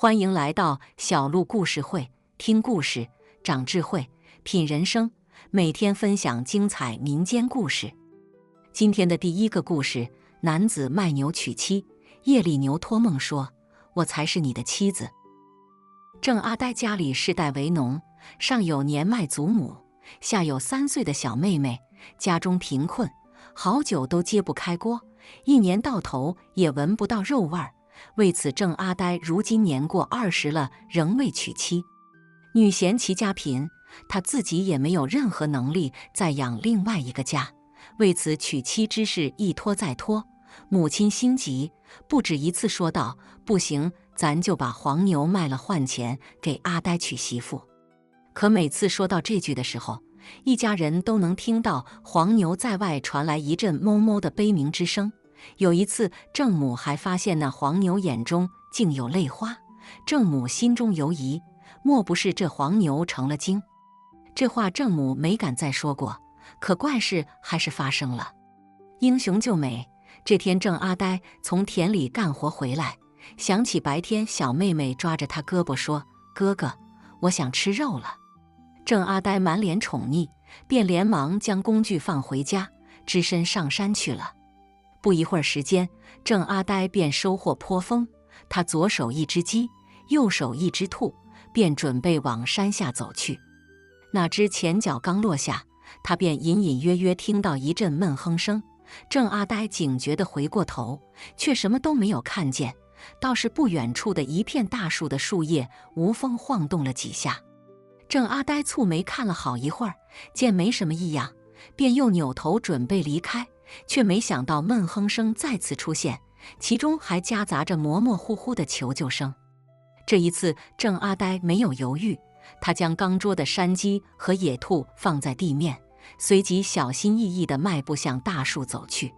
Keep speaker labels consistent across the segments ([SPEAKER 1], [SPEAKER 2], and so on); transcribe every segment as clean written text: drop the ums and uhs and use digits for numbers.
[SPEAKER 1] 欢迎来到小鹿故事会，听故事长智慧，品人生。每天分享精彩民间故事。今天的第一个故事：男子卖牛娶妻。夜里牛托梦说：“我才是你的妻子。”郑阿呆家里世代为农，上有年迈祖母，下有3岁的小妹妹，家中贫困，好久都揭不开锅，一年到头也闻不到肉味儿。为此，郑阿呆如今年过20了，仍未娶妻。女嫌其家贫，他自己也没有任何能力再养另外一个家，为此娶妻之事一拖再拖。母亲心急，不止一次说道：“不行，咱就把黄牛卖了换钱，给阿呆娶媳妇。”可每次说到这句的时候，一家人都能听到黄牛在外传来一阵哞哞的悲鸣之声。有一次，郑母还发现那黄牛眼中竟有泪花，郑母心中犹疑，莫不是这黄牛成了精？这话郑母没敢再说过，可怪事还是发生了。英雄救美，这天郑阿呆从田里干活回来，想起白天小妹妹抓着他胳膊说：“哥哥，我想吃肉了。”郑阿呆满脸宠溺，便连忙将工具放回家，只身上山去了。不一会儿时间，郑阿呆便收获颇丰。他左手一只鸡，右手一只兔，便准备往山下走去。哪知前脚刚落下，他便隐隐约约听到一阵闷哼声。郑阿呆警觉地回过头，却什么都没有看见，倒是不远处的一片大树的树叶无风晃动了几下。郑阿呆蹙眉看了好一会儿，见没什么异样，便又扭头准备离开，却没想到闷哼声再次出现，其中还夹杂着模模糊糊的求救声。这一次，郑阿呆没有犹豫，他将刚捉的山鸡和野兔放在地面，随即小心翼翼地迈步向大树走去。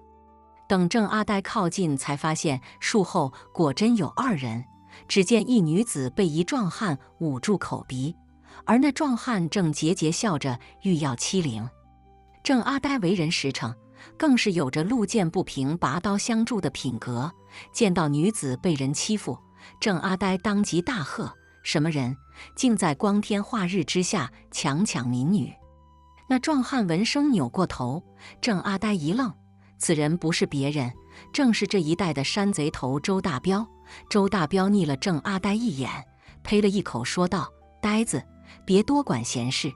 [SPEAKER 1] 等郑阿呆靠近，才发现树后果真有2人。只见一女子被一壮汉捂住口鼻，而那壮汉正桀桀笑着欲要欺凌。郑阿呆为人实诚，更是有着路见不平拔刀相助的品格。见到女子被人欺负，郑阿呆当即大喝：“什么人，竟在光天化日之下强抢民女！”那壮汉闻声扭过头，郑阿呆一愣，此人不是别人，正是这一带的山贼头周大彪。周大彪睨了郑阿呆一眼，呸了一口说道：“呆子，别多管闲事。”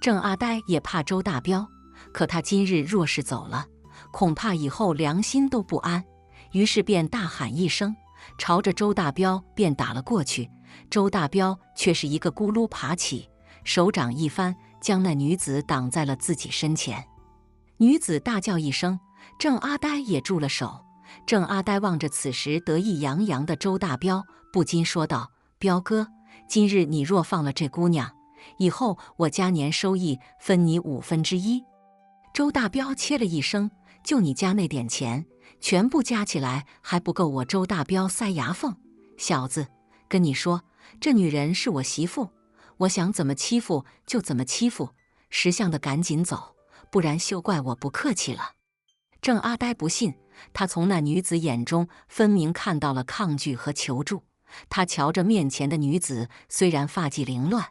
[SPEAKER 1] 郑阿呆也怕周大彪，可他今日若是走了，恐怕以后良心都不安，于是便大喊一声，朝着周大彪便打了过去。周大彪却是一个咕噜爬起，手掌一翻，将那女子挡在了自己身前。女子大叫一声，郑阿呆也住了手。郑阿呆望着此时得意洋洋的周大彪，不禁说道：“彪哥，今日你若放了这姑娘，以后我家年收益分你1/5。”周大彪切了一声：“就你家那点钱，全部加起来还不够我周大彪塞牙缝。小子，跟你说，这女人是我媳妇，我想怎么欺负就怎么欺负，识相的赶紧走，不然休怪我不客气了。”郑阿呆不信，他从那女子眼中分明看到了抗拒和求助。他瞧着面前的女子，虽然发髻凌乱，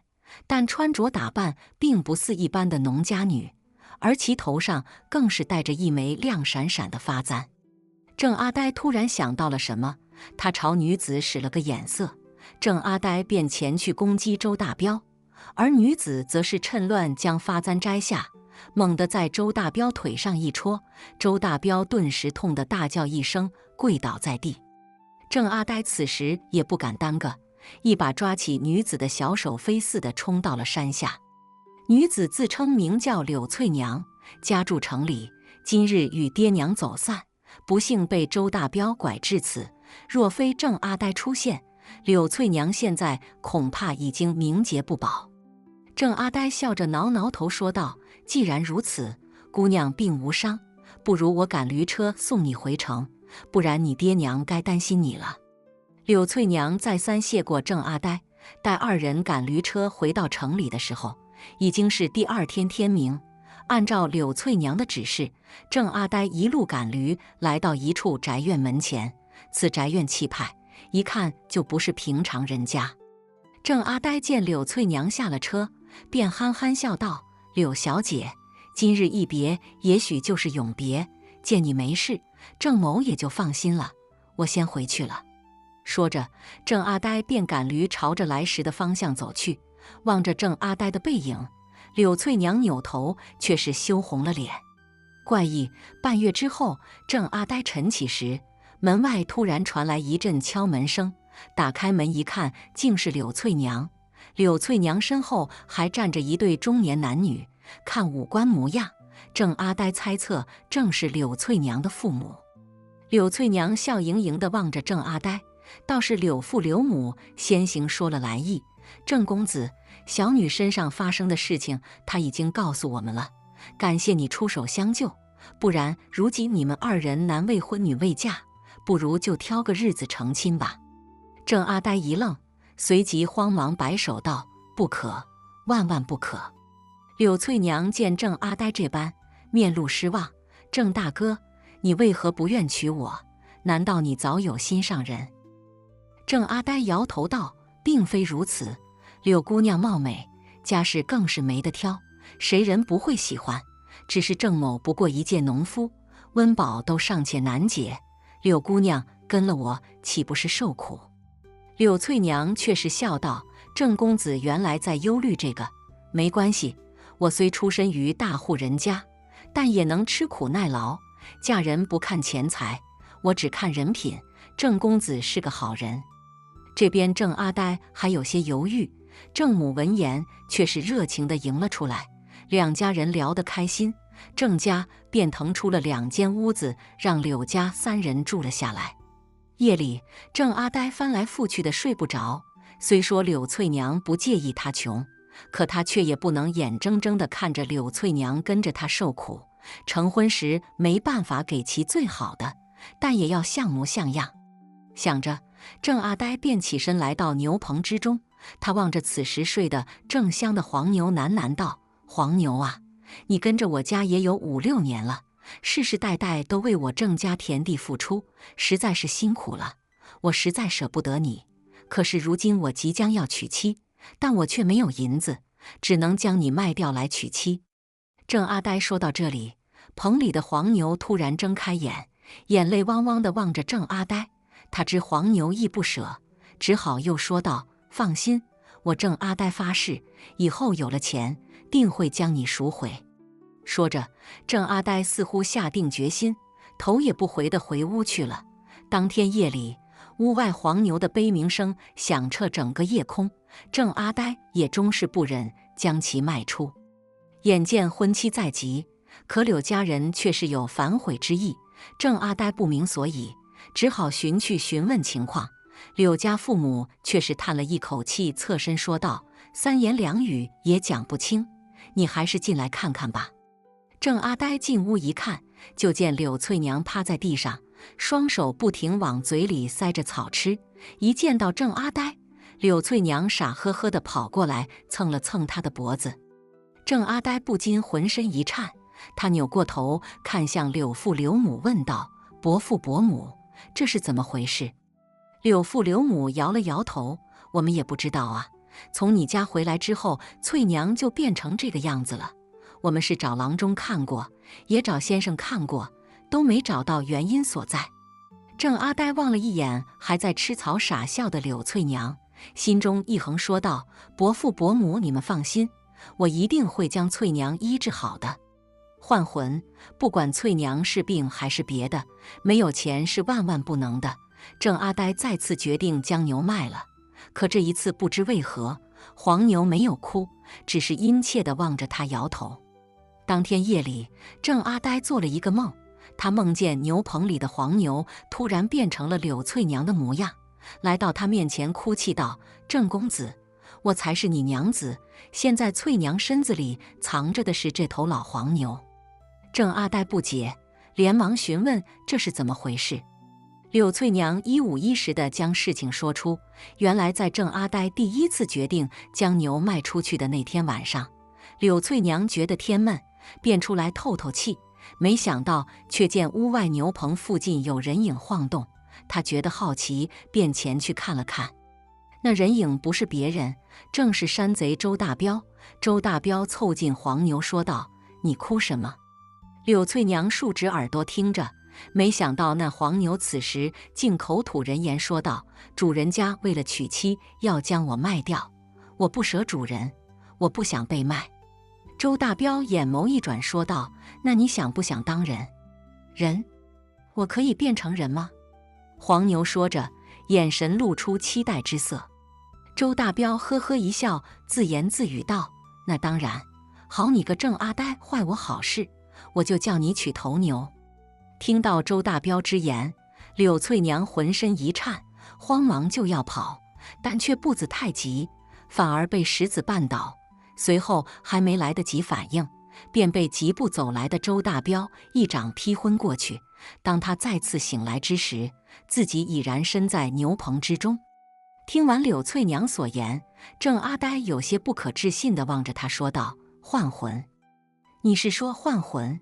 [SPEAKER 1] 但穿着打扮并不似一般的农家女，而其头上更是戴着一枚亮闪闪的发簪。郑阿呆突然想到了什么，他朝女子使了个眼色，郑阿呆便前去攻击周大彪，而女子则是趁乱将发簪摘下，猛地在周大彪腿上一戳，周大彪顿时痛得大叫一声，跪倒在地。郑阿呆此时也不敢耽搁，一把抓起女子的小手，飞似的冲到了山下。女子自称名叫柳翠娘，家住城里，今日与爹娘走散，不幸被周大彪拐至此。若非郑阿呆出现，柳翠娘现在恐怕已经名节不保。郑阿呆笑着挠挠头说道：“既然如此，姑娘并无伤，不如我赶驴车送你回城，不然你爹娘该担心你了。”柳翠娘再三谢过郑阿呆，待2人赶驴车回到城里的时候，已经是第2天天明。按照柳翠娘的指示，郑阿呆一路赶驴来到一处宅院门前。此宅院气派，一看就不是平常人家。郑阿呆见柳翠娘下了车，便憨憨笑道：“柳小姐，今日一别，也许就是永别。见你没事，郑某也就放心了。我先回去了。”说着，郑阿呆便赶驴朝着来时的方向走去。望着郑阿呆的背影，柳翠娘扭头却是羞红了脸。怪异，半月之后，郑阿呆晨起时，门外突然传来一阵敲门声。打开门一看，竟是柳翠娘。柳翠娘身后还站着一对中年男女，看五官模样，郑阿呆猜测正是柳翠娘的父母。柳翠娘笑盈盈地望着郑阿呆，倒是柳父柳母先行说了来意：“郑公子，小女身上发生的事情，他已经告诉我们了。感谢你出手相救，不然如今你们二人男未婚女未嫁，不如就挑个日子成亲吧。”郑阿呆一愣，随即慌忙摆手道：“不可，万万不可！”柳翠娘见郑阿呆这般，面露失望：“郑大哥，你为何不愿娶我？难道你早有心上人？”郑阿呆摇头道：“并非如此，柳姑娘貌美，家世更是没得挑，谁人不会喜欢？只是郑某不过一介农夫，温饱都尚且难解，柳姑娘跟了我，岂不是受苦？”柳翠娘却是笑道：“郑公子原来在忧虑这个，没关系，我虽出身于大户人家，但也能吃苦耐劳。嫁人不看钱财，我只看人品。郑公子是个好人。”这边郑阿呆还有些犹豫，郑母闻言却是热情地迎了出来。两家人聊得开心，郑家便腾出了2间屋子，让柳家3人住了下来。夜里，郑阿呆翻来覆去的睡不着。虽说柳翠娘不介意他穷，可他却也不能眼睁睁地看着柳翠娘跟着他受苦。成婚时没办法给其最好的，但也要像模像样。想着，郑阿呆便起身来到牛棚之中。他望着此时睡得正香的黄牛，喃喃道：“黄牛啊，你跟着我家也有5、6年了，世世代代都为我郑家田地付出，实在是辛苦了。我实在舍不得你，可是如今我即将要娶妻，但我却没有银子，只能将你卖掉来娶妻。”郑阿呆说到这里，棚里的黄牛突然睁开眼，眼泪汪汪地望着郑阿呆。他知黄牛亦不舍，只好又说道：“放心，我郑阿呆发誓，以后有了钱，定会将你赎回。”说着，郑阿呆似乎下定决心，头也不回地回屋去了。当天夜里，屋外黄牛的悲鸣声响彻整个夜空，郑阿呆也终是不忍将其卖出。眼见婚期在即，可柳家人却是有反悔之意，郑阿呆不明所以，只好寻去询问情况。柳家父母却是叹了一口气，侧身说道：“3言2语也讲不清，你还是进来看看吧。”郑阿呆进屋一看，就见柳翠娘趴在地上，双手不停往嘴里塞着草吃。一见到郑阿呆，柳翠娘傻呵呵地跑过来蹭了蹭他的脖子。郑阿呆不禁浑身一颤，他扭过头看向柳父柳母，问道：“伯父伯母，这是怎么回事？”柳父柳母摇了摇头：“我们也不知道啊，从你家回来之后，翠娘就变成这个样子了。我们是找郎中看过，也找先生看过，都没找到原因所在。”郑阿呆望了一眼还在吃草傻笑的柳翠娘，心中一横说道：“伯父伯母，你们放心，我一定会将翠娘医治好的。换魂，不管翠娘是病还是别的，没有钱是万万不能的。”郑阿呆再次决定将牛卖了，可这一次不知为何，黄牛没有哭，只是殷切地望着他摇头。当天夜里，郑阿呆做了一个梦，他梦见牛棚里的黄牛突然变成了柳翠娘的模样，来到他面前哭泣道：“郑公子，我才是你娘子，现在翠娘身子里藏着的是这头老黄牛。”郑阿呆不解，连忙询问这是怎么回事。柳翠娘一五一十地将事情说出。原来在郑阿呆第1次决定将牛卖出去的那天晚上，柳翠娘觉得天闷，便出来透透气，没想到却见屋外牛棚附近有人影晃动。他觉得好奇，便前去看了看。那人影不是别人，正是山贼周大彪。周大彪凑近黄牛说道：“你哭什么？”柳翠娘竖直耳朵听着，没想到那黄牛此时竟口吐人言说道：“主人家为了娶妻，要将我卖掉，我不舍主人，我不想被卖。”周大彪眼眸一转说道：“那你想不想当人？人？我可以变成人吗？”黄牛说着，眼神露出期待之色。周大彪呵呵一笑，自言自语道：“那当然，好你个郑阿呆，坏我好事，我就叫你娶头牛。”听到周大彪之言，柳翠娘浑身一颤，慌忙就要跑，但却步子太急，反而被石子绊倒。随后还没来得及反应，便被疾步走来的周大彪一掌劈昏过去。当他再次醒来之时，自己已然身在牛棚之中。听完柳翠娘所言，郑阿呆有些不可置信地望着他说道：“换魂？你是说换魂？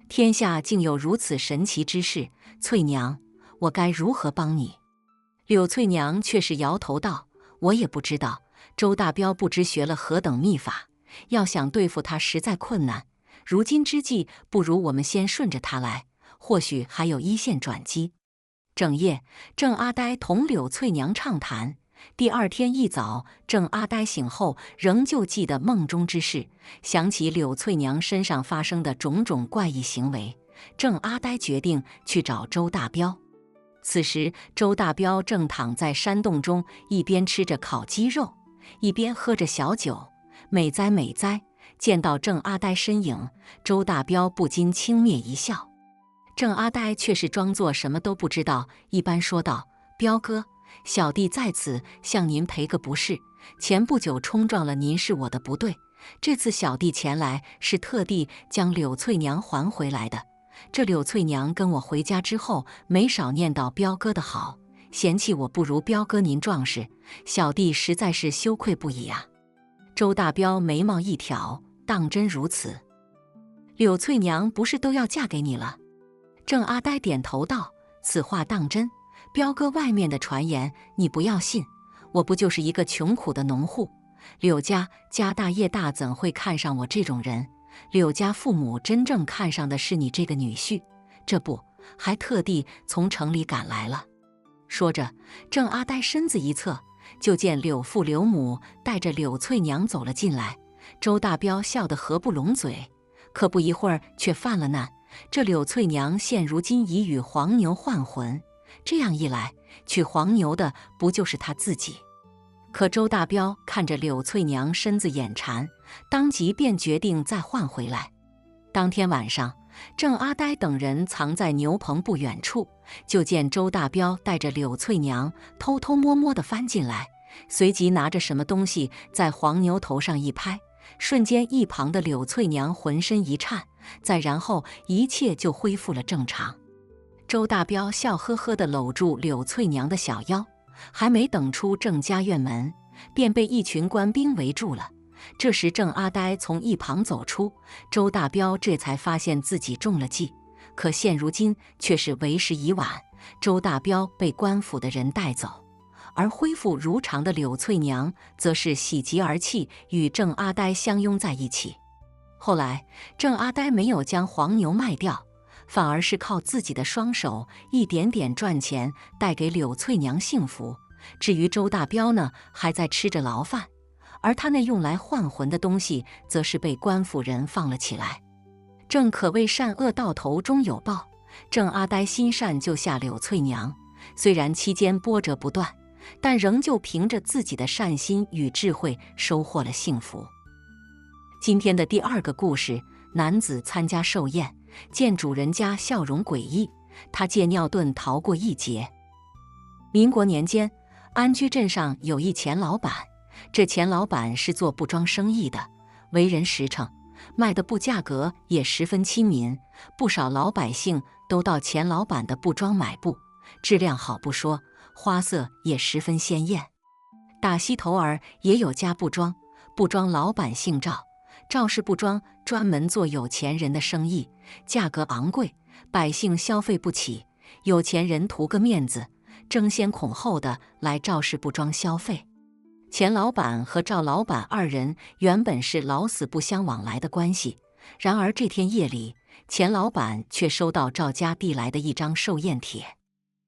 [SPEAKER 1] 天下竟有如此神奇之事，翠娘，我该如何帮你？”柳翠娘却是摇头道：“我也不知道，周大彪不知学了何等秘法，要想对付他实在困难。如今之计，不如我们先顺着他来，或许还有一线转机。”整夜，郑阿呆同柳翠娘畅谈。第二天一早，郑阿呆醒后，仍旧记得梦中之事，想起柳翠娘身上发生的种种怪异行为，郑阿呆决定去找周大彪。此时，周大彪正躺在山洞中，一边吃着烤鸡肉，一边喝着小酒。美哉美哉！见到郑阿呆身影，周大彪不禁轻蔑一笑。郑阿呆却是装作什么都不知道一般说道：“彪哥，小弟在此向您赔个不是，前不久冲撞了您是我的不对，这次小弟前来是特地将柳翠娘还回来的。这柳翠娘跟我回家之后，没少念叨彪哥的好，嫌弃我不如彪哥您壮实，小弟实在是羞愧不已啊。”周大彪眉毛一挑：“当真如此？柳翠娘不是都要嫁给你了？”郑阿呆点头道：“此话当真，彪哥外面的传言你不要信，我不就是一个穷苦的农户，柳家家大业大，怎会看上我这种人？柳家父母真正看上的是你这个女婿，这不还特地从城里赶来了。”说着，郑阿呆身子一侧，就见柳父柳母带着柳翠娘走了进来。周大彪笑得合不拢嘴，可不一会儿却犯了难。这柳翠娘现如今已与黄牛换魂，这样一来，娶黄牛的不就是他自己？可周大彪看着柳翠娘身子眼馋，当即便决定再换回来。当天晚上，郑阿呆等人藏在牛棚不远处，就见周大彪带着柳翠娘偷偷摸摸地翻进来，随即拿着什么东西在黄牛头上一拍，瞬间一旁的柳翠娘浑身一颤，再然后一切就恢复了正常。周大彪笑呵呵地搂住柳翠娘的小腰，还没等出郑家院门，便被一群官兵围住了。这时郑阿呆从一旁走出，周大彪这才发现自己中了计，可现如今却是为时已晚，周大彪被官府的人带走，而恢复如常的柳翠娘则是喜极而泣，与郑阿呆相拥在一起。后来郑阿呆没有将黄牛卖掉，反而是靠自己的双手一点点赚钱，带给柳翠娘幸福。至于周大彪呢，还在吃着牢饭，而他那用来换魂的东西则是被官府人放了起来。正可谓善恶到头终有报，郑阿呆心善救下柳翠娘，虽然期间波折不断，但仍旧凭着自己的善心与智慧收获了幸福。今天的第二个故事，男子参加寿宴，见主人家笑容诡异，他借尿遁逃过一劫。民国年间，安居镇上有一钱老板，这钱老板是做布庄生意的，为人实诚，卖的布价格也十分亲民，不少老百姓都到钱老板的布庄买布，质量好不说，花色也十分鲜艳。大溪头儿也有家布庄，布庄老板姓赵，赵氏布庄专门做有钱人的生意，价格昂贵，百姓消费不起。有钱人图个面子，争先恐后的来赵氏布庄消费。钱老板和赵老板二人原本是老死不相往来的关系，然而这天夜里，钱老板却收到赵家递来的一张寿宴帖。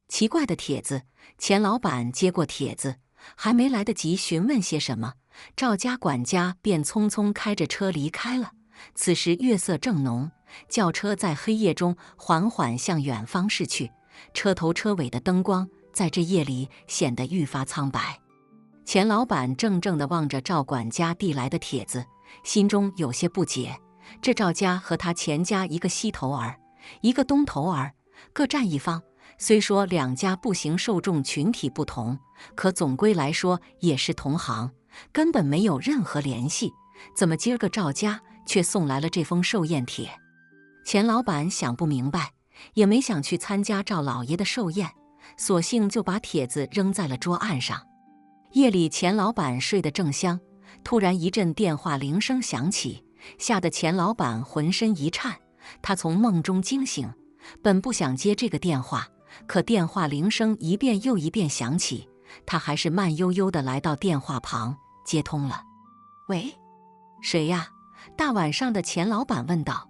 [SPEAKER 1] 奇怪的帖子，钱老板接过帖子，还没来得及询问些什么，赵家管家便匆匆开着车离开了。此时月色正浓，轿车在黑夜中缓缓向远方驶去，车头车尾的灯光在这夜里显得愈发苍白。钱老板怔怔地望着赵管家递来的帖子，心中有些不解。这赵家和他钱家一个西头儿，一个东头儿，各占一方。虽说两家步行受众群体不同，可总归来说也是同行，根本没有任何联系。怎么今儿个赵家却送来了这封寿宴帖？钱老板想不明白，也没想去参加赵老爷的寿宴，索性就把帖子扔在了桌案上。夜里钱老板睡得正香，突然一阵电话铃声响起，吓得钱老板浑身一颤。他从梦中惊醒，本不想接这个电话，可电话铃声一遍又一遍响起，他还是慢悠悠地来到电话旁，接通了。喂，谁呀？大晚上的，钱老板问道。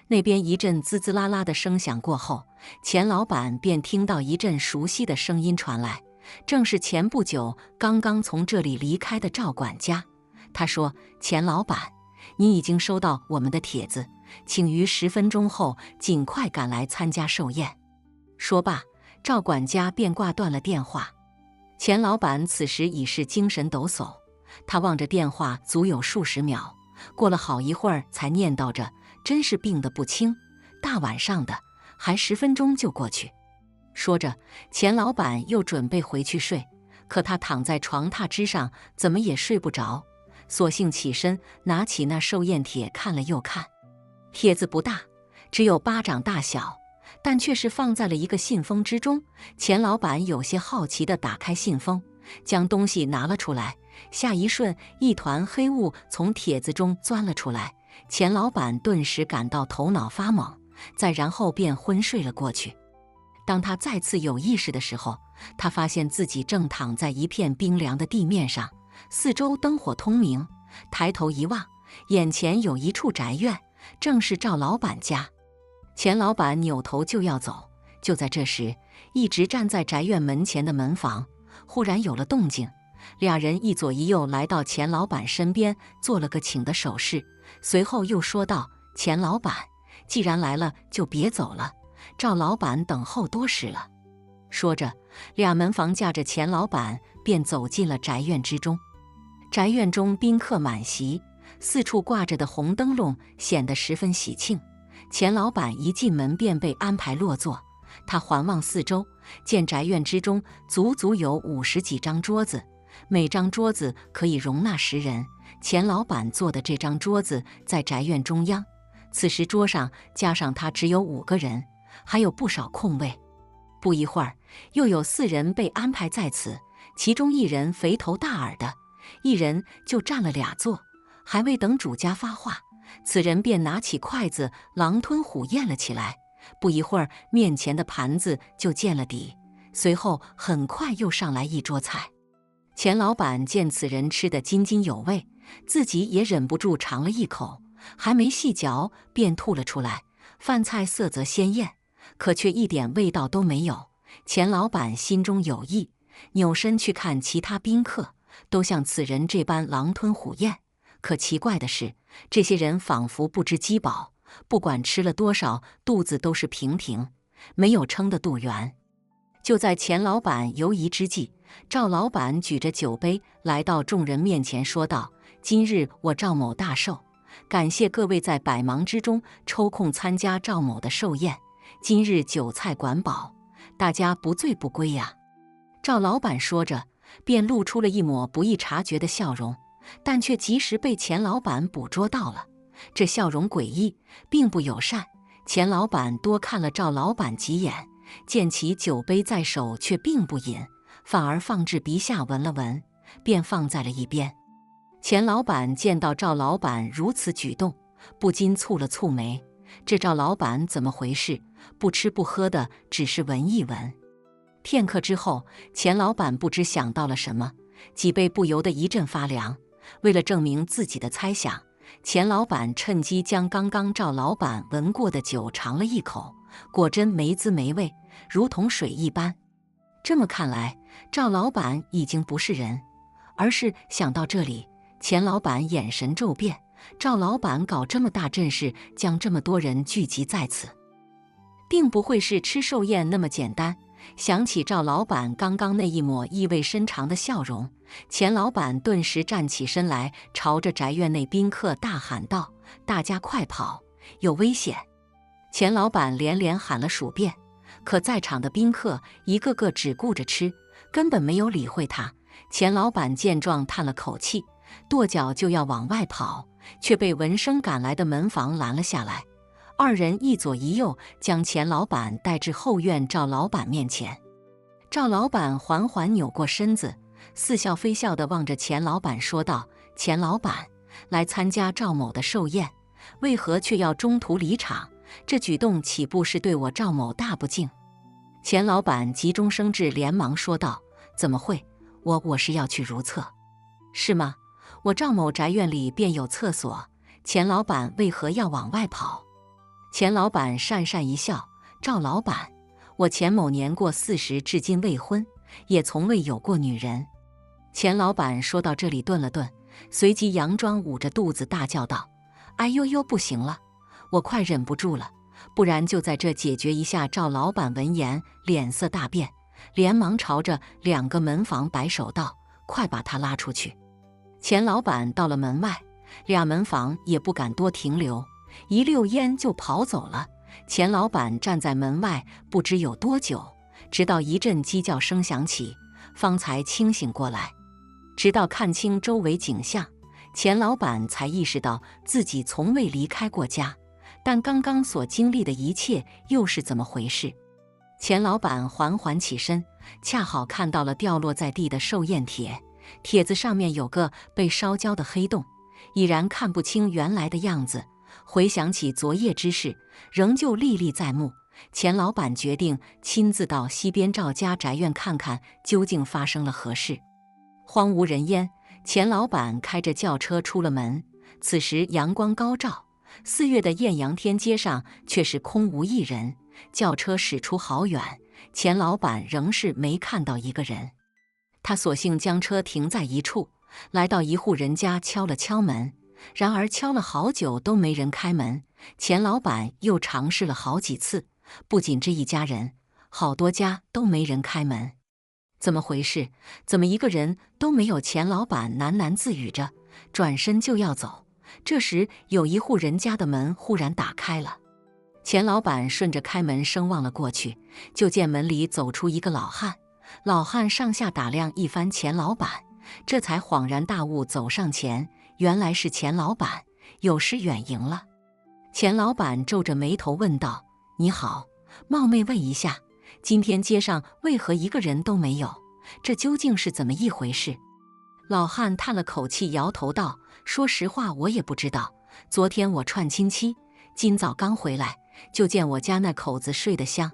[SPEAKER 1] 那边一阵滋滋啦啦的声响过后，钱老板便听到一阵熟悉的声音传来，正是前不久刚刚从这里离开的赵管家。他说：钱老板，您已经收到我们的帖子，请于10分钟后尽快赶来参加寿宴。说罢，赵管家便挂断了电话。钱老板此时已是精神抖擞，他望着电话足有数十秒，过了好一会儿才念叨着：真是病得不轻，大晚上的，还10分钟就过去。说着，钱老板又准备回去睡，可他躺在床榻之上，怎么也睡不着，索性起身拿起那寿宴帖看了又看。帖子不大，只有巴掌大小，但却是放在了一个信封之中。钱老板有些好奇地打开信封，将东西拿了出来，下一瞬，一团黑雾从帖子中钻了出来。钱老板顿时感到头脑发懵，再然后便昏睡了过去。当他再次有意识的时候，他发现自己正躺在一片冰凉的地面上，四周灯火通明。抬头一望，眼前有一处宅院，正是赵老板家。钱老板扭头就要走，就在这时，一直站在宅院门前的门房忽然有了动静。俩人一左一右来到钱老板身边，做了个请的手势，随后又说道：钱老板，既然来了就别走了，赵老板等候多时了。说着，俩门房架着钱老板便走进了宅院之中。宅院中宾客满席，四处挂着的红灯笼显得十分喜庆。钱老板一进门便被安排落座，他环望四周，见宅院之中足足有50几张桌子，每张桌子可以容纳10人。钱老板坐的这张桌子在宅院中央，此时桌上加上他只有5个人，还有不少空位。不一会儿，又有4人被安排在此，其中1人肥头大耳的，1人就占了2座。还未等主家发话，此人便拿起筷子狼吞虎咽了起来。不一会儿，面前的盘子就见了底，随后很快又上来一桌菜。钱老板见此人吃得津津有味，自己也忍不住尝了一口，还没细嚼便吐了出来。饭菜色泽鲜艳，可却一点味道都没有。钱老板心中有意，扭身去看其他宾客，都像此人这般狼吞虎咽。可奇怪的是，这些人仿佛不知饥饱，不管吃了多少，肚子都是平平，没有撑得肚圆。就在钱老板犹疑之际，赵老板举着酒杯来到众人面前说道：今日我赵某大寿，感谢各位在百忙之中抽空参加赵某的寿宴，今日酒菜管饱，大家不醉不归呀。赵老板说着，便露出了一抹不易察觉的笑容，但却及时被钱老板捕捉到了。这笑容诡异，并不友善。钱老板多看了赵老板几眼，见其酒杯在手却并不饮，反而放至鼻下闻了闻，便放在了一边。钱老板见到赵老板如此举动，不禁蹙了蹙眉。这赵老板怎么回事？不吃不喝的，只是闻一闻。片刻之后，钱老板不知想到了什么，脊背不由得一阵发凉。为了证明自己的猜想，钱老板趁机将刚刚赵老板闻过的酒尝了一口，果真没滋没味，如同水一般。这么看来，赵老板已经不是人。而是想到这里，钱老板眼神骤变，赵老板搞这么大阵势，将这么多人聚集在此，定不会是吃寿宴那么简单。想起赵老板刚刚那一抹意味深长的笑容，钱老板顿时站起身来，朝着宅院内宾客大喊道：“大家快跑，有危险！”钱老板连连喊了数遍，可在场的宾客一个个只顾着吃，根本没有理会他。钱老板见状叹了口气，跺脚就要往外跑，却被闻声赶来的门房拦了下来。二人一左一右将钱老板带至后院赵老板面前。赵老板缓缓扭过身子，似笑非笑地望着钱老板说道：“钱老板，来参加赵某的寿宴，为何却要中途离场？这举动岂不是对我赵某大不敬？”钱老板急中生智，连忙说道：“怎么会？我是要去如厕。”“是吗？我赵某宅院里便有厕所，钱老板为何要往外跑？”钱老板讪讪一笑：“赵老板，我钱某年过40，至今未婚，也从未有过女人。”钱老板说到这里顿了顿，随即佯装捂着肚子大叫道：“哎呦呦，不行了，我快忍不住了，不然就在这解决一下。”赵老板闻言脸色大变，连忙朝着2个门房摆手道：“快把他拉出去！”钱老板到了门外，2门房也不敢多停留，一溜烟就跑走了。钱老板站在门外不知有多久，直到一阵鸡叫声响起，方才清醒过来。直到看清周围景象，钱老板才意识到自己从未离开过家，但刚刚所经历的一切又是怎么回事？钱老板缓缓起身，恰好看到了掉落在地的寿宴帖，帖子上面有个被烧焦的黑洞，已然看不清原来的样子。回想起昨夜之事，仍旧历历在目。钱老板决定亲自到西边赵家宅院看看究竟发生了何事。荒无人烟，钱老板开着轿车出了门。此时阳光高照，4月的艳阳天街上却是空无一人。轿车驶出好远，钱老板仍是没看到一个人。他索性将车停在一处，来到一户人家敲了敲门。然而敲了好久都没人开门，钱老板又尝试了好几次，不仅这一家人，好多家都没人开门。怎么回事？怎么一个人都没有？钱老板喃喃自语着，转身就要走。这时有一户人家的门忽然打开了，钱老板顺着开门声望了过去，就见门里走出一个老汉。老汉上下打量一番钱老板，这才恍然大悟，走上前，原来是钱老板，有失远迎了。钱老板皱着眉头问道：“你好，冒昧问一下，今天街上为何一个人都没有？这究竟是怎么一回事？”老汉叹了口气，摇头道：“说实话，我也不知道。昨天我串亲戚，今早刚回来，就见我家那口子睡得香。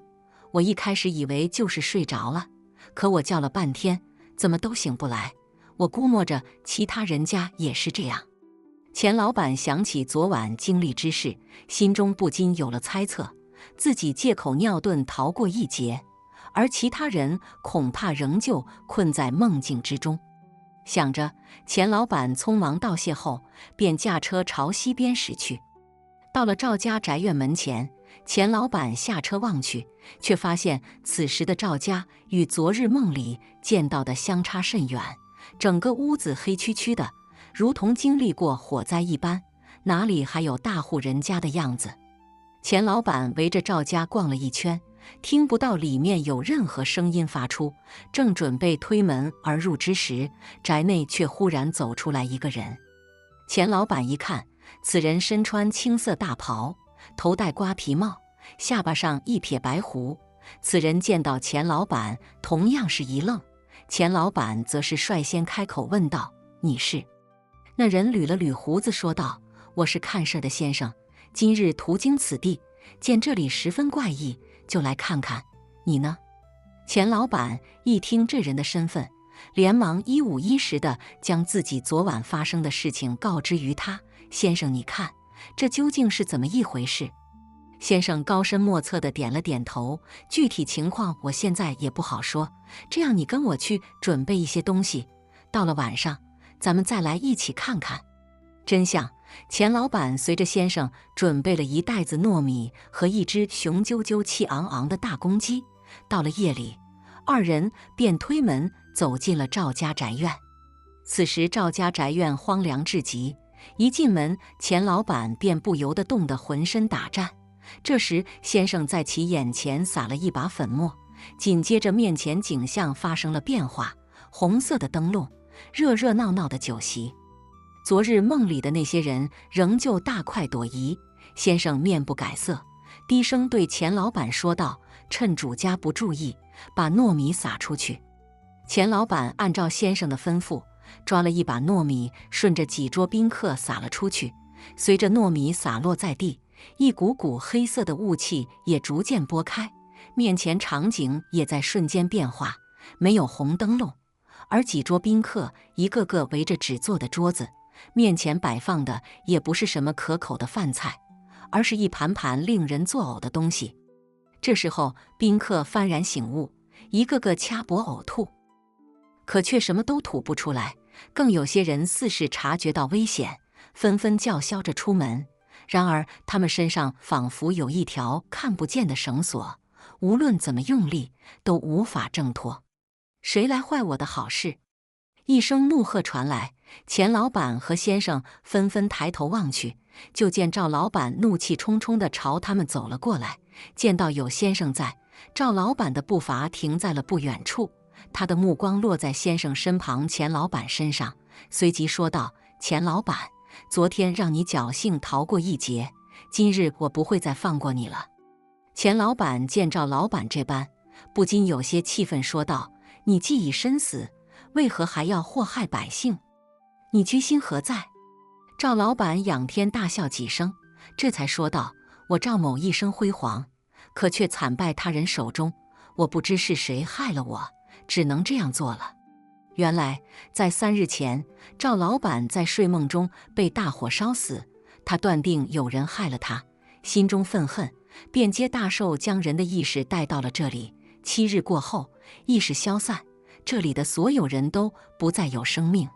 [SPEAKER 1] 我一开始以为就是睡着了，可我叫了半天，怎么都醒不来。我估摸着其他人家也是这样。”钱老板想起昨晚经历之事，心中不禁有了猜测，自己借口尿遁逃过一劫，而其他人恐怕仍旧困在梦境之中。想着，钱老板匆忙道谢后，便驾车朝西边驶去。到了赵家宅院门前，钱老板下车望去，却发现此时的赵家与昨日梦里见到的相差甚远，整个屋子黑黢黢的，如同经历过火灾一般，哪里还有大户人家的样子？钱老板围着赵家逛了一圈，听不到里面有任何声音发出，正准备推门而入之时，宅内却忽然走出来一个人。钱老板一看，此人身穿青色大袍，头戴瓜皮帽，下巴上一撇白胡。此人见到钱老板，同样是一愣，钱老板则是率先开口问道：“你是？”那人捋了捋胡子说道：“我是看事的先生，今日途经此地，见这里十分怪异，就来看看。你呢？”钱老板一听这人的身份，连忙一五一十地将自己昨晚发生的事情告知于他。先生，你看，这究竟是怎么一回事？先生高深莫测地点了点头，具体情况我现在也不好说，这样你跟我去准备一些东西，到了晚上咱们再来一起看看真相。钱老板随着先生准备了一袋子糯米和一只雄赳赳气昂昂的大公鸡。到了夜里，二人便推门走进了赵家宅院。此时赵家宅院荒凉至极，一进门，钱老板便不由得冻得浑身打颤。这时先生在其眼前撒了一把粉末，紧接着面前景象发生了变化，红色的灯笼，热热闹闹的酒席。昨日梦里的那些人仍旧大快朵颐。先生面不改色，低声对钱老板说道：“趁主家不注意，把糯米撒出去。”钱老板按照先生的吩咐，抓了一把糯米，顺着几桌宾客撒了出去。随着糯米洒落在地，一股股黑色的雾气也逐渐拨开，面前场景也在瞬间变化。没有红灯笼，而几桌宾客一个个围着纸做的桌子，面前摆放的也不是什么可口的饭菜，而是一盘盘令人作呕的东西。这时候宾客幡然醒悟，一个个掐脖呕吐，可却什么都吐不出来。更有些人似是察觉到危险，纷纷叫嚣着出门。然而他们身上仿佛有一条看不见的绳索，无论怎么用力都无法挣脱。谁来坏我的好事？一声怒喝传来，钱老板和先生纷纷抬头望去，就见赵老板怒气冲冲地朝他们走了过来。见到有先生在，赵老板的步伐停在了不远处，他的目光落在先生身旁钱老板身上，随即说道：“钱老板，昨天让你侥幸逃过一劫，今日我不会再放过你了。”钱老板见赵老板这般，不禁有些气愤，说道：“你既已身死，为何还要祸害百姓？你居心何在？”赵老板仰天大笑几声，这才说道：“我赵某一生辉煌，可却惨败他人手中，我不知是谁害了我，只能这样做了。”原来在3日前，赵老板在睡梦中被大火烧死，他断定有人害了他，心中愤恨，便接大寿将人的意识带到了这里。7日过后，意识消散，这里的所有人都不再有生命。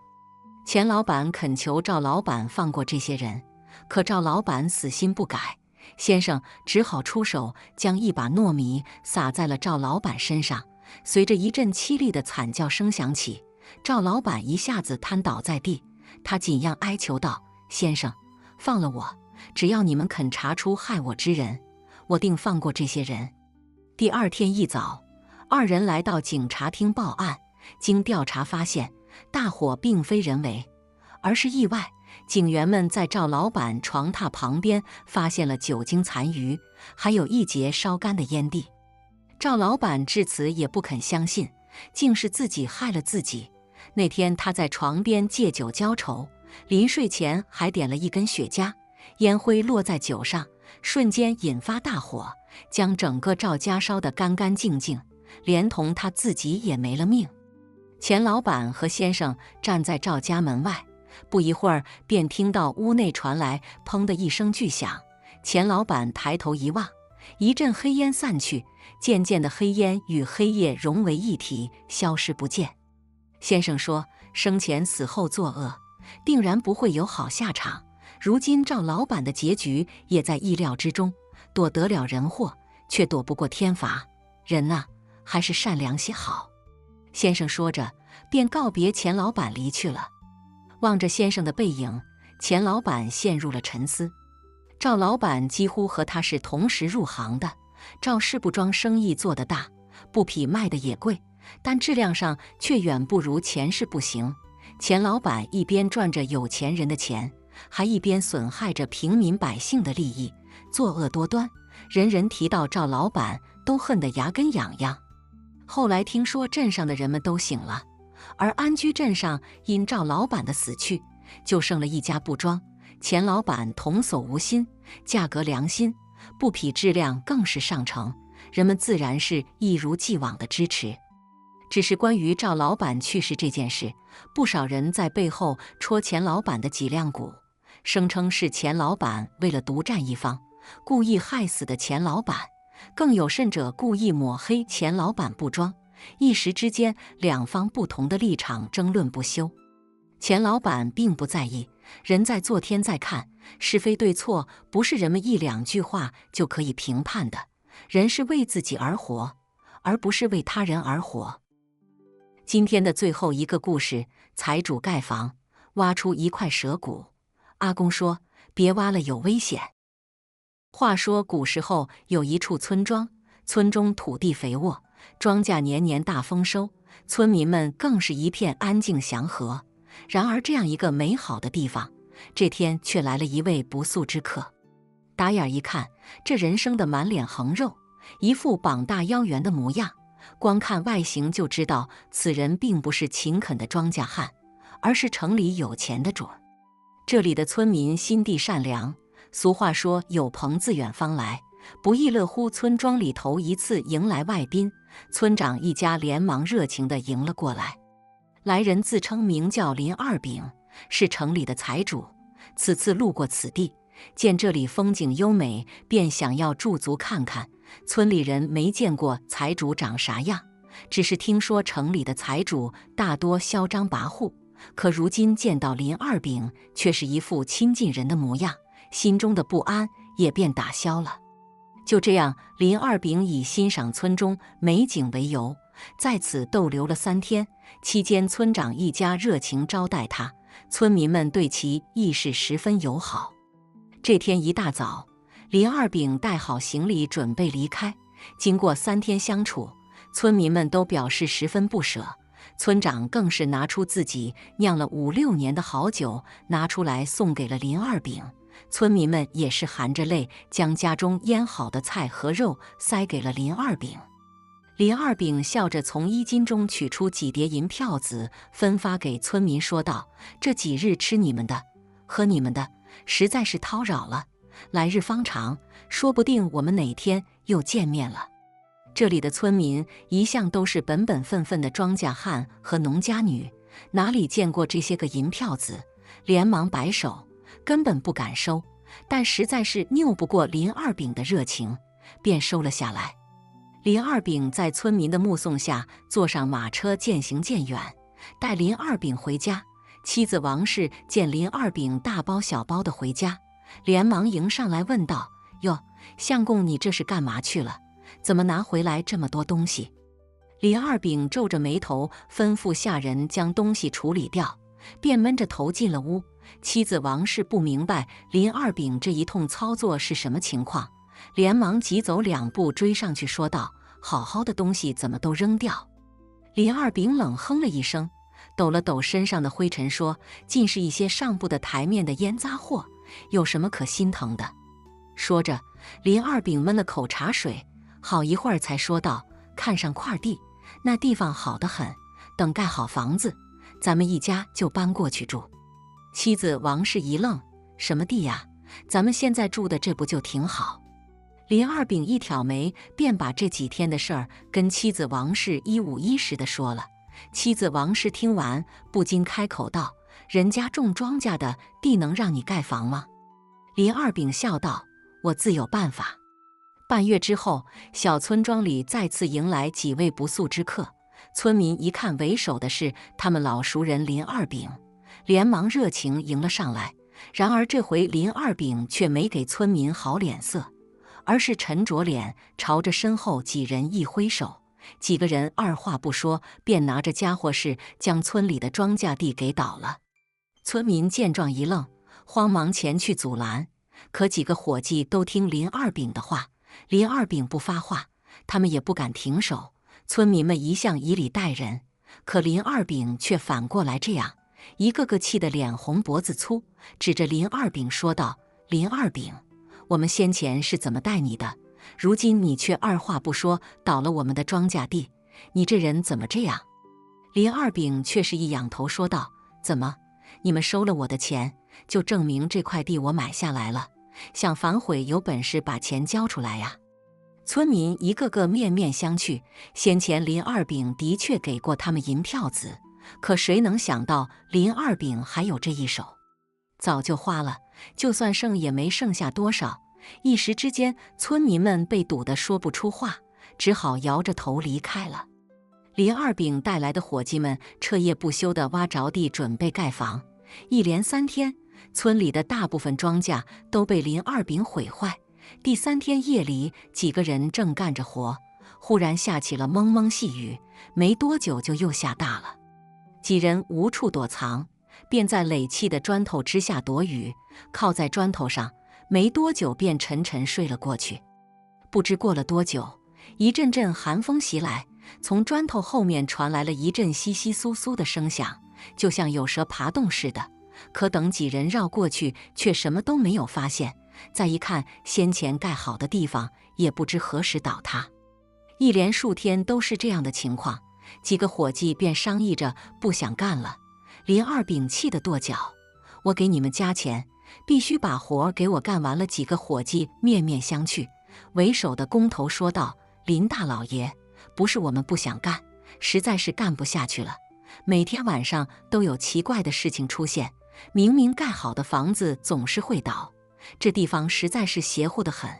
[SPEAKER 1] 钱老板恳求赵老板放过这些人，可赵老板死心不改，先生只好出手，将一把糯米撒在了赵老板身上。随着一阵凄厉的惨叫声响起，赵老板一下子瘫倒在地，他紧央哀求道：“先生，放了我，只要你们肯查出害我之人，我定放过这些人。”第二天一早，二人来到警察厅报案，经调查发现，大火并非人为，而是意外。警员们在赵老板床榻旁边发现了酒精残余，还有一截烧干的烟蒂。赵老板至此也不肯相信，竟是自己害了自己。那天他在床边借酒浇愁，临睡前还点了一根雪茄，烟灰落在酒上，瞬间引发大火，将整个赵家烧得干干净净，连同他自己也没了命。钱老板和先生站在赵家门外，不一会儿便听到屋内传来砰的一声巨响。钱老板抬头一望，一阵黑烟散去，渐渐的黑烟与黑夜融为一体，消失不见。先生说，生前死后作恶，定然不会有好下场。如今赵老板的结局也在意料之中，躲得了人祸，却躲不过天罚。人啊，还是善良些好。先生说着，便告别钱老板离去了。望着先生的背影，钱老板陷入了沉思。赵老板几乎和他是同时入行的，赵氏布庄生意做得大，布匹卖的也贵，但质量上却远不如钱氏不行。钱老板一边赚着有钱人的钱，还一边损害着平民百姓的利益，作恶多端，人人提到赵老板都恨得牙根痒痒。后来听说镇上的人们都醒了，而安居镇上因赵老板的死去，就剩了一家布庄。钱老板童叟无心，价格良心，布匹质量更是上乘，人们自然是一如既往的支持。只是关于赵老板去世这件事，不少人在背后戳钱老板的脊梁骨，声称是钱老板为了独占一方，故意害死的钱老板，更有甚者故意抹黑钱老板不装。一时之间，两方不同的立场争论不休。钱老板并不在意，人在做天在看，是非对错不是人们一两句话就可以评判的。人是为自己而活，而不是为他人而活。今天的最后一个故事，财主盖房，挖出一块蛇骨。阿公说：“别挖了，有危险。”话说古时候有一处村庄，村中土地肥沃，庄稼年年大丰收，村民们更是一片安静祥和。然而这样一个美好的地方，这天却来了一位不速之客。打眼一看，这人生的满脸横肉，一副膀大腰圆的模样，光看外形就知道此人并不是勤恳的庄稼汉，而是城里有钱的主。这里的村民心地善良，俗话说有朋自远方来，不亦乐乎。村庄里头一次迎来外宾，村长一家连忙热情地迎了过来。来人自称名叫林二饼，是城里的财主。此次路过此地，见这里风景优美，便想要驻足看看。村里人没见过财主长啥样，只是听说城里的财主大多嚣张跋扈，可如今见到林二饼，却是一副亲近人的模样，心中的不安也便打消了。就这样，林二饼以欣赏村中美景为由，在此逗留了3天。期间，村长一家热情招待他，村民们对其亦是十分友好。这天一大早，林二饼带好行李准备离开。经过3天相处，村民们都表示十分不舍，村长更是拿出自己酿了5、6年的好酒拿出来送给了林二饼。村民们也是含着泪将家中腌好的菜和肉塞给了林二饼。林二饼笑着从衣襟中取出几叠银票子，分发给村民，说道：“这几日吃你们的，喝你们的，实在是叨扰了。来日方长，说不定我们哪天又见面了。”这里的村民一向都是本本分分的庄稼汉和农家女，哪里见过这些个银票子，连忙摆手，根本不敢收。但实在是拗不过林二饼的热情，便收了下来。林二饼在村民的目送下坐上马车渐行渐远，带林二饼回家。妻子王氏见林二饼大包小包的回家，连忙迎上来问道：“哟，相公你这是干嘛去了？怎么拿回来这么多东西？”林二饼皱着眉头，吩咐下人将东西处理掉，便闷着头进了屋。妻子王氏不明白林二饼这一通操作是什么情况，连忙急走2步追上去说道：“好好的东西怎么都扔掉？”林二饼冷哼了一声，抖了抖身上的灰尘，说：“尽是一些上不得台面的烟杂货，有什么可心疼的？”说着，林二饼闷了口茶水，好一会儿才说道：“看上块地，那地方好得很，等盖好房子，咱们一家就搬过去住。”妻子王氏一愣：“什么地呀？咱们现在住的这不就挺好？”林二饼一挑眉，便把这几天的事儿跟妻子王氏一五一十地说了。妻子王氏听完，不禁开口道：“人家种庄稼的地能让你盖房吗？”林二饼笑道：“我自有办法。”半月之后，小村庄里再次迎来几位不速之客。村民一看为首的是他们老熟人林二饼，连忙热情迎了上来。然而这回林二饼却没给村民好脸色，而是沉着脸朝着身后几人一挥手，几个人二话不说便拿着家伙事将村里的庄稼地给倒了。村民见状一愣，慌忙前去阻拦，可几个伙计都听林二饼的话，林二饼不发话，他们也不敢停手。村民们一向以礼待人，可林二饼却反过来这样，一个个气得脸红脖子粗，指着林二饼说道：“林二饼，我们先前是怎么待你的？如今你却二话不说倒了我们的庄稼地，你这人怎么这样？”林二饼却是一仰头说道：“怎么，你们收了我的钱，就证明这块地我买下来了？想反悔，有本事把钱交出来呀！村民一个个面面相觑，先前林二饼的确给过他们银票子，可谁能想到林二饼还有这一手？早就花了，就算剩也没剩下多少。一时之间，村民们被堵得说不出话，只好摇着头离开了。林二饼带来的伙计们彻夜不休地挖着地准备盖房，一连3天，村里的大部分庄稼都被林二饼毁坏。第3天夜里，几个人正干着活，忽然下起了蒙蒙细雨，没多久就又下大了。几人无处躲藏，便在垒砌的砖头之下躲雨，靠在砖头上，没多久便沉沉睡了过去。不知过了多久，一阵阵寒风袭来，从砖头后面传来了一阵窸窸窣窣的声响，就像有蛇爬洞似的。可等几人绕过去，却什么都没有发现。再一看，先前盖好的地方也不知何时倒塌。一连数天都是这样的情况，几个伙计便商议着不想干了。林二饼气得跺脚：“我给你们加钱，必须把活给我干完了。”几个伙计面面相觑，为首的工头说道：“林大老爷，不是我们不想干，实在是干不下去了。每天晚上都有奇怪的事情出现，明明盖好的房子总是会倒，这地方实在是邪乎得很。”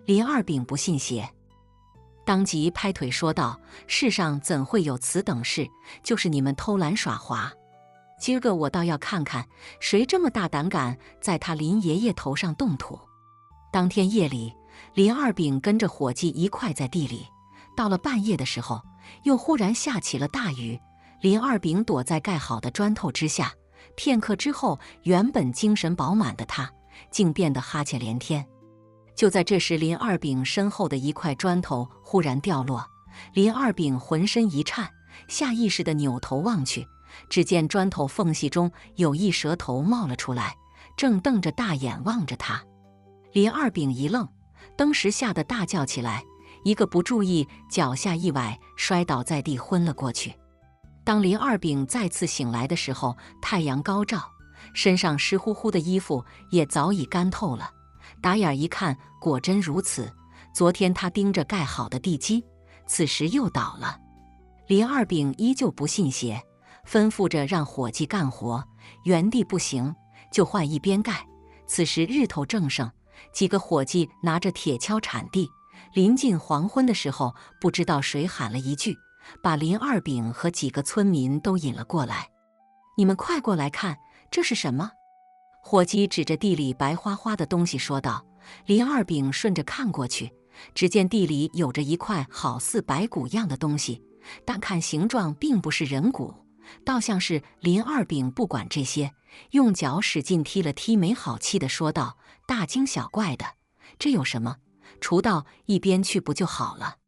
[SPEAKER 1] 林二饼不信邪，当即拍腿说道：“世上怎会有此等事？就是你们偷懒耍滑。今儿个我倒要看看，谁这么大胆敢在他林爷爷头上动土。”当天夜里，林二饼跟着伙计一块在地里，到了半夜的时候，又忽然下起了大雨。林二饼躲在盖好的砖头之下，片刻之后，原本精神饱满的他，竟变得哈欠连天。就在这时，林二饼身后的一块砖头忽然掉落，林二饼浑身一颤，下意识地扭头望去，只见砖头缝隙中有一蛇头冒了出来，正瞪着大眼望着他。林二饼一愣，当时吓得大叫起来，一个不注意，脚下一崴，摔倒在地，昏了过去。当林二饼再次醒来的时候，太阳高照，身上湿乎乎的衣服也早已干透了。打眼一看，果真如此。昨天他盯着盖好的地基，此时又倒了。林二饼依旧不信邪，吩咐着让伙计干活，原地不行就换一边盖。此时日头正盛，几个伙计拿着铁锹铲地。临近黄昏的时候，不知道谁喊了一句，把林二饼和几个村民都引了过来。“你们快过来看，这是什么？”伙计指着地里白花花的东西说道。林二饼顺着看过去，只见地里有着一块好似白骨样的东西，但看形状并不是人骨，倒像是……林二饼不管这些，用脚使劲踢了踢，没好气地说道：“大惊小怪的，这有什么？除到一边去不就好了？”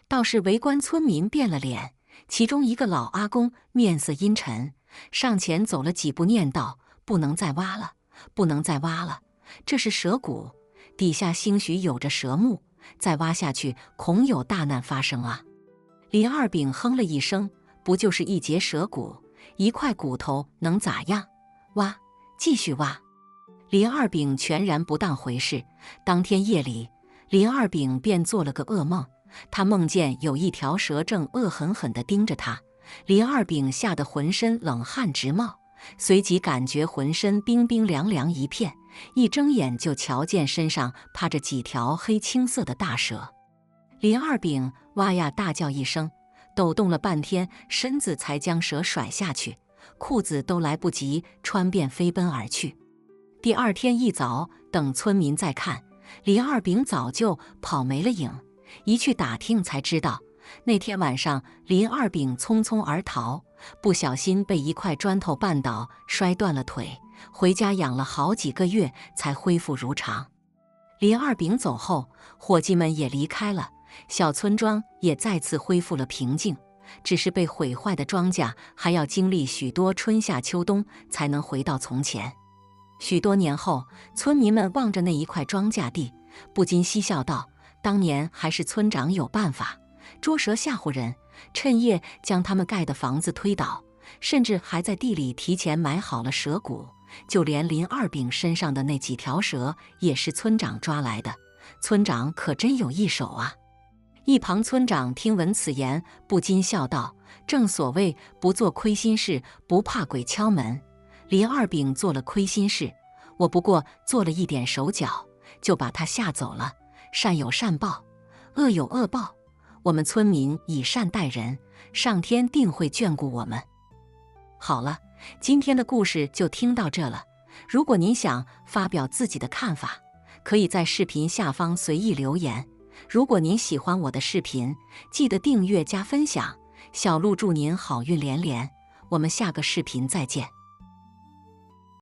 [SPEAKER 1] 倒是围观村民变了脸，其中一个老阿公面色阴沉，上前走了几步，念道：“不能再挖了，不能再挖了，这是蛇骨，底下兴许有着蛇目，再挖下去恐有大难发生啊！”林二饼哼了一声：“不就是一截蛇骨，一块骨头能咋样？挖，继续挖。”林二饼全然不当回事。当天夜里，林二饼便做了个噩梦，他梦见有一条蛇正恶狠狠地盯着他。林二饼吓得浑身冷汗直冒，随即感觉浑身冰冰凉凉一片，一睁眼就瞧见身上趴着几条黑青色的大蛇。林二饼哇呀大叫一声，抖动了半天，身子才将蛇甩下去，裤子都来不及穿，便飞奔而去。第二天一早，等村民再看，林二饼早就跑没了影。一去打听才知道，那天晚上林二饼匆匆而逃，不小心被一块砖头绊倒，摔断了腿，回家养了好几个月才恢复如常。林二饼走后，伙计们也离开了，小村庄也再次恢复了平静。只是被毁坏的庄稼还要经历许多春夏秋冬才能回到从前。许多年后，村民们望着那一块庄稼地，不禁嬉笑道：“当年还是村长有办法，捉蛇吓唬人，趁夜将他们盖的房子推倒，甚至还在地里提前埋好了蛇骨，就连林二饼身上的那几条蛇也是村长抓来的。村长可真有一手啊！一旁村长听闻此言，不禁笑道：“正所谓不做亏心事，不怕鬼敲门。林二饼做了亏心事，我不过做了一点手脚，就把他吓走了。善有善报，恶有恶报。我们村民以善待人，上天定会眷顾我们。”好了，今天的故事就听到这了。如果您想发表自己的看法，可以在视频下方随意留言。如果您喜欢我的视频，记得订阅加分享。小鹿祝您好运连连，我们下个视频再见。